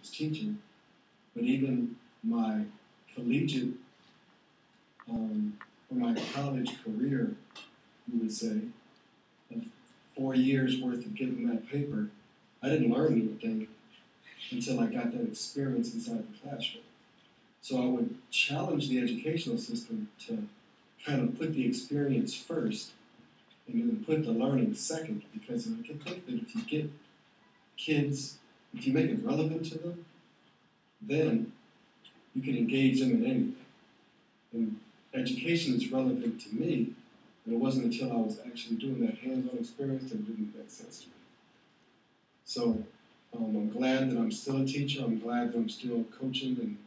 was teaching, but even my collegiate or my college career, you would say, of 4 years worth of getting that paper, I didn't learn anything until I got that experience inside the classroom. So I would challenge the educational system to kind of put the experience first and then put the learning second, because I can think that if you get kids, if you make it relevant to them, then you can engage them in anything. And education is relevant to me, and it wasn't until I was actually doing that hands-on experience that it didn't make sense to me. So I'm glad that I'm still a teacher. I'm glad that I'm still coaching and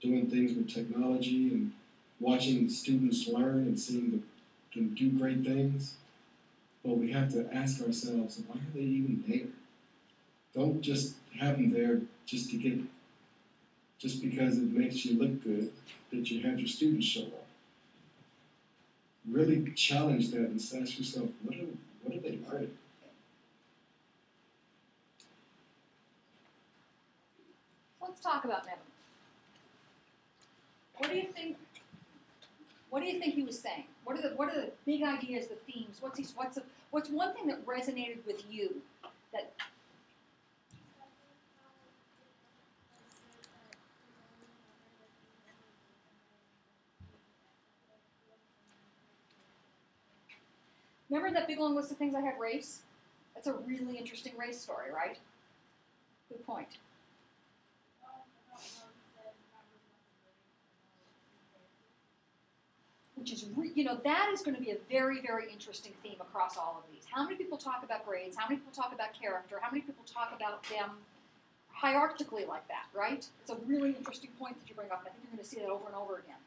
doing things with technology and watching students learn and seeing them do great things. But we have to ask ourselves, why are they even there? Don't just have them there just because it makes you look good, that you have your students show up. Really challenge that and ask yourself, what are they learning? Let's talk about Nevin. What do you think? What do you think he was saying? What are the big ideas, the themes? What's one thing that resonated with you? That remember that big long list of things I had, race? That's a really interesting race story, right? Good point. Which is, that is going to be a very, very interesting theme across all of these. How many people talk about grades? How many people talk about character? How many people talk about them hierarchically like that, right? It's a really interesting point that you bring up, and I think you're going to see that over and over again.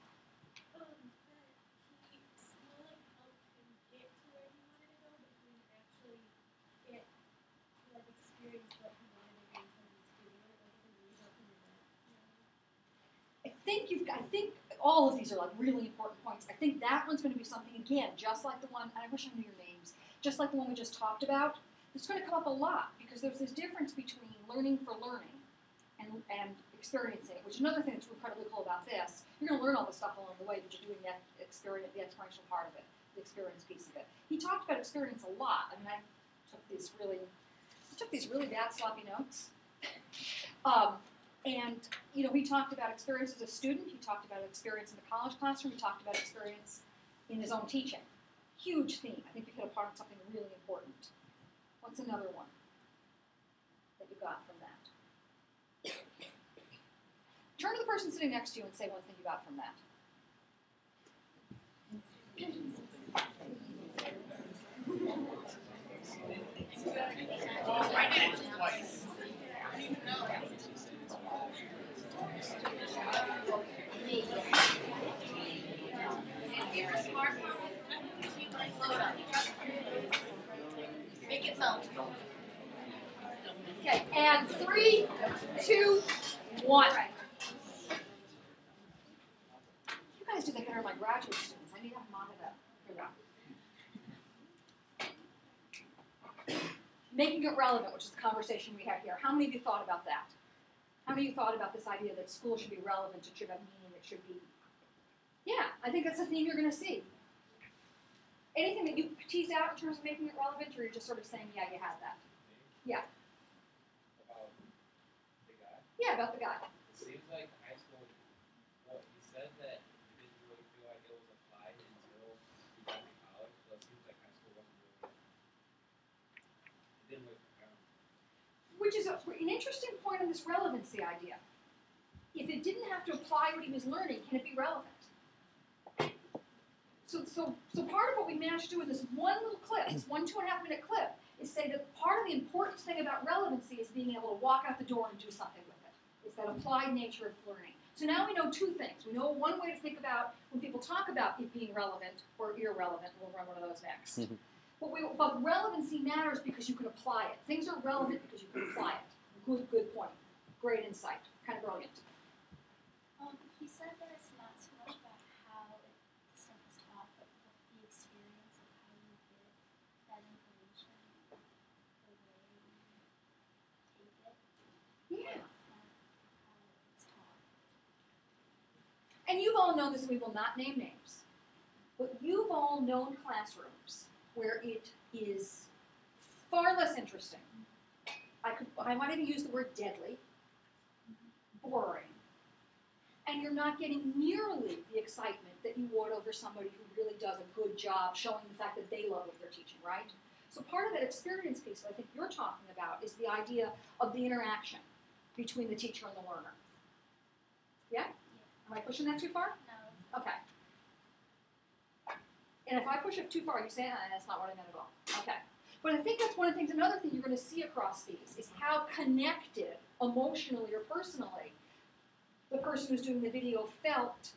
I think all of these are like really important points. I think that one's going to be something, again, just like the one, I wish I knew your names, just like the one we just talked about. It's going to come up a lot because there's this difference between learning for learning and experiencing, which is another thing that's incredibly cool about this. You're going to learn all this stuff along the way, but you're doing that experience, the experiential part of it, the experience piece of it. He talked about experience a lot. I mean, I took these really bad sloppy notes. And, he talked about experience as a student. He talked about experience in the college classroom. He talked about experience in his own teaching. Huge theme. I think we hit upon something really important. What's another one that you got from that? Turn to the person sitting next to you and say one thing you got from that. Make it melt. Okay, and 3, 2, 1. You guys do that better than my graduate students. I need to have them on to that. Making it relevant, which is the conversation we have here. How many of you thought about that? How many of you thought about this idea that school should be relevant, it should have meaning, it should be... Yeah, I think that's a theme you're going to see. Anything that you teased out in terms of making it relevant, or you're just sort of saying, yeah, you had that? Yeah. About the guy? Yeah, about the guy. It seems like high school, well, he said that he didn't really feel like it was applied until he got to college, so it seems like high school wasn't really, it didn't really prepare him. Which is an interesting point on this relevancy idea. If it didn't have to apply what he was learning, can it be relevant? So part of what we managed to do in this one little clip, this 1 2.5-minute clip, is say that part of the important thing about relevancy is being able to walk out the door and do something with it. It's that applied nature of learning. So now we know two things. We know one way to think about when people talk about it being relevant or irrelevant. We'll run one of those next. But relevancy matters because you can apply it. Things are relevant because you can apply it. Good point. Great insight. Kind of brilliant. He said that it's not so much about how stuff is taught, but the experience of how you get that information, the way you take it. Yeah. And you've all known this, and we will not name names, but you've all known classrooms where it is far less interesting. I might even use the word deadly, boring, and you're not getting nearly the excitement that you would over somebody who really does a good job showing the fact that they love what they're teaching, right? So part of that experience piece that I think you're talking about is the idea of the interaction between the teacher and the learner. Yeah? Am I pushing that too far? No. Okay. And if I push it too far, you say, that's not what I meant at all. Okay. But I think that's one of the things, another thing you're going to see across these is how connected, emotionally or personally, the person who's doing the video felt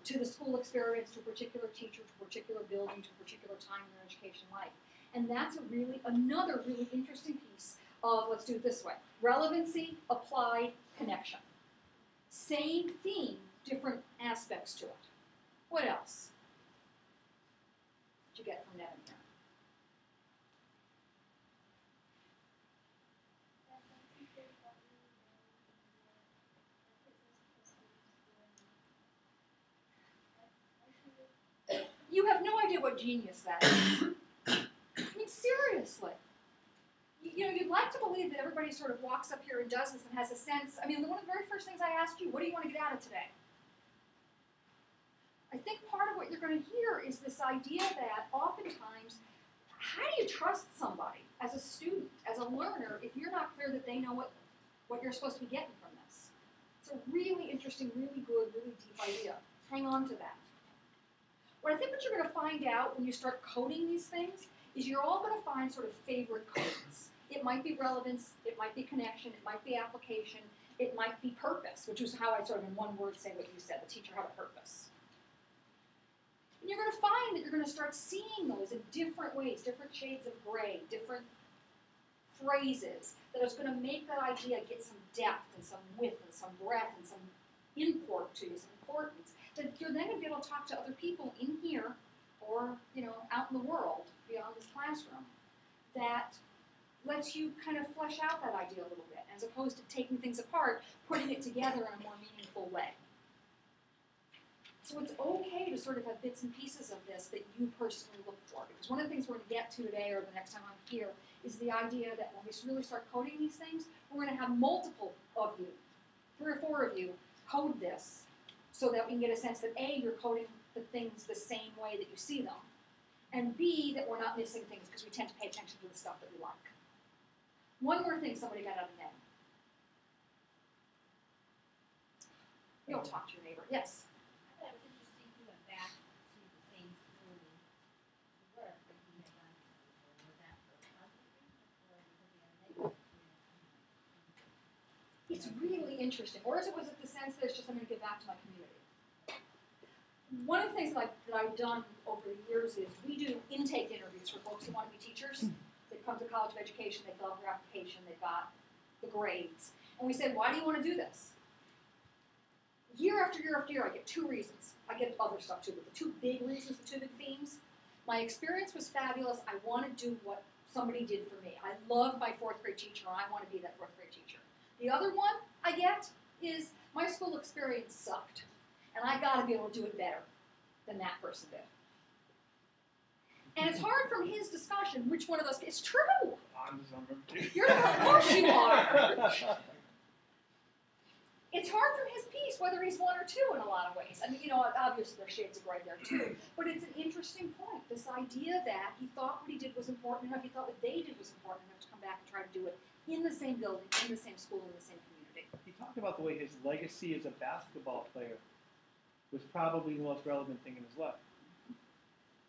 to the school experience, to a particular teacher, to a particular building, to a particular time in their education life. And that's another really interesting piece of, let's do it this way, relevancy, applied, connection. Same theme, different aspects to it. What else did you get from Nevin here? You have no idea what genius that is. I mean, seriously. You know, you'd like to believe that everybody sort of walks up here and does this and has a sense. I mean, one of the very first things I asked you, what do you want to get out of today? I think part of what you're going to hear is this idea that oftentimes, how do you trust somebody as a student, as a learner, if you're not clear that they know what you're supposed to be getting from this? It's a really interesting, really good, really deep idea. Hang on to that. What I think what you're going to find out when you start coding these things is you're all going to find sort of favorite codes. It might be relevance, it might be connection, it might be application, it might be purpose, which was how I sort of in one word say what you said, the teacher had a purpose. And you're going to find that you're going to start seeing those in different ways, different shades of gray, different phrases that is going to make that idea get some depth and some width and some breadth and some import to you, some importance, that you're then going to be able to talk to other people in here or, out in the world beyond this classroom that lets you kind of flesh out that idea a little bit, as opposed to taking things apart, putting it together in a more meaningful way. So it's okay to sort of have bits and pieces of this that you personally look for, because one of the things we're going to get to today or the next time I'm here is the idea that when we really start coding these things, we're going to have multiple of you, 3 or 4 of you, code this so that we can get a sense that A, you're coding the things the same way that you see them, and B, that we're not missing things because we tend to pay attention to the stuff that we like. One more thing somebody got out of Ned. You don't talk to your neighbor. Yes? I thought it was interesting you went back to the same school to work that you had gone to before. Was that for a positive reason or because you had a negative experience? It's really interesting. Or is it was it the sense that it's just I'm going to give back to my community? One of the things that I've done over the years is we do intake interviews for folks who want to be teachers. They come to College of Education, they fill out their application, they've got the grades. And we said, why do you want to do this? Year after year after year, I get 2 reasons. I get other stuff too, but the 2 big reasons, the 2 big themes. My experience was fabulous. I want to do what somebody did for me. I love my 4th grade teacher, and I want to be that 4th grade teacher. The other one I get is my school experience sucked, and I got to be able to do it better than that person did. And it's hard from his discussion which one of those. It's true. I'm just on number 2. You're of course you are. It's hard from his piece whether he's 1 or 2 in a lot of ways. I mean, obviously there's shades of gray there too. But it's an interesting point. This idea that he thought what he did was important enough, he thought what they did was important enough to come back and try to do it in the same building, in the same school, in the same community. He talked about the way his legacy as a basketball player was probably the most relevant thing in his life.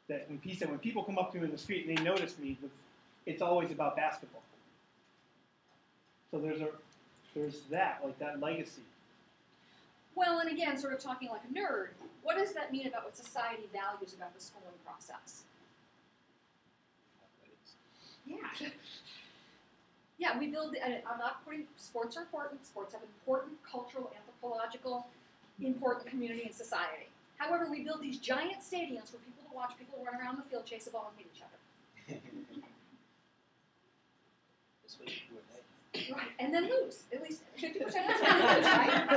That when he said, when people come up to me in the street and they notice me, it's always about basketball. So there's that legacy. Well, and again, sort of talking like a nerd, what does that mean about what society values about the schooling process? Yeah. Yeah, we build, and I'm not putting, sports are important. Sports have important cultural, anthropological, important community and society. However, we build these giant stadiums for people to watch people run around the field, chase a ball, and hit each other. Right, and then lose. At least 50% of the time, right?